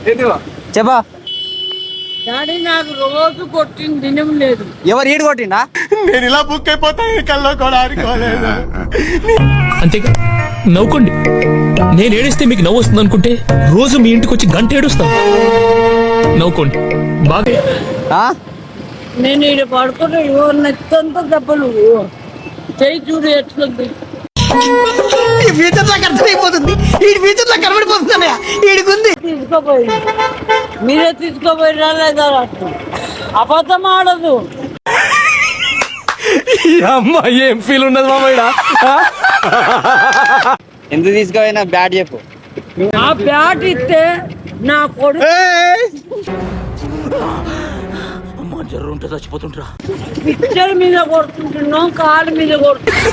చెప్పా. డాడీ నాకు రోజు కొట్టిన దినం లేదు. ఎవరు ఈడు కొట్టిండా? నేను ఇలా బుక్ అయిపోతాను కల్లో కూడా ఆడుకోలేదు. అంతేగా నవ్వుకోండి. నేను ఏడిస్తే మీకు నవ్వు వస్తుంది అనుకుంటే రోజు మీ ఇంటికి వచ్చి గంట ఏడుస్తాను. నవ్వుకోండి బాగా. నేను ఈడ పడుకుని నెత్తంతా దెబ్బలు చేయి చూడు ఎట్లుంది. ఈ ఫ్యూచర్ నాకు అర్థమైపోతుంది. ఈ ఫ్యూచర్ నాకు కనబడిపోతుంది. ఈడికుంది తీసుకోపోయి మీరే తీసుకోపోయి రాలేదా? అబద్ధం ఆడదు. అమ్మా ఏం ఫీల్ ఉన్నది మామయ్య. ఎందుకు తీసుకోపోయినా బ్యాట్ చెప్పు. ఆ బ్యాట్ ఇస్తే నా కొడుకు జర్రు ఉంటే చచ్చిపోతుంటరా. పిక్చర్ మీద కొడుతుంటున్నాం, కాలు మీద కొడుతున్నాం.